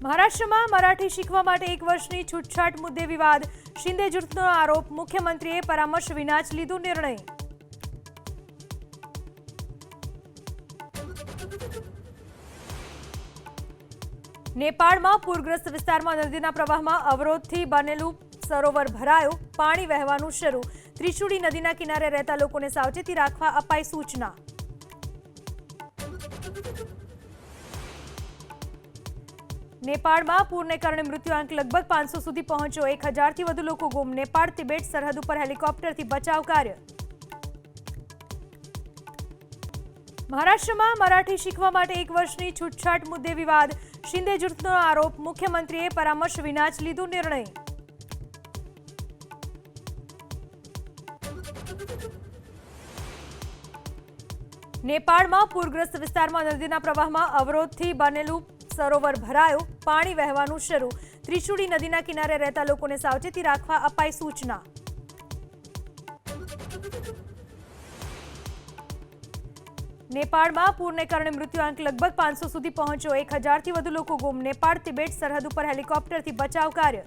મહારાષ્ટ્રમાં મરાઠી શીખવા માટે 1 વર્ષની છૂટછાટ મુદ્દે વિવાદ. શિંદે જૂથનો આરોપ, મુખ્યમંત્રીએ પરામર્શ વિના જ લીધો નિર્ણય. નેપાળમાં પૂરગ્રસ્ત વિસ્તારમાં નદીના પ્રવાહમાં અવરોધથી બનેલું સરોવર ભરાયું, પાણી વહેવાનું શરૂ. ત્રિશુળી નદીના કિનારે રહેતા લોકોને સાવચેતી રાખવા અપાઈ સૂચના. નેપાળમાં પૂરને કારણે મૃત્યુઆંક લગભગ 500 સુધી પહોંચ્યો. 1000થી વધુ લોકો ગુમ. નેપાળ તિબેટ સરહદ ઉપર હેલિકોપ્ટરથી બચાવ કાર્ય. મહારાષ્ટ્રમાં મરાઠી શીખવા માટે 1 વર્ષની છૂટછાટ મુદ્દે વિવાદ. શિંદે જૂથનો આરોપ, મુખ્યમંત્રીએ પરામર્શ વિના જ લીધો નિર્ણય. નેપાળમાં પૂરગ્રસ્ત વિસ્તારમાં નદીના પ્રવાહમાં અવરોધથી બનેલું સરોવર ભરાયું, પાણી વહેવાનું શરૂ. ત્રિશુળી નદીના કિનારે રહેતા લોકોને સાવચેતી રાખવા અપાઈ સૂચના. નેપાળમાં પૂરને કારણે મૃત્યુઆંક લગભગ 500 સુધી પહોંચ્યો. 1000થી વધુ લોકો ગુમ. નેપાળ તિબેટ સરહદ ઉપર હેલિકોપ્ટરથી બચાવ કાર્ય.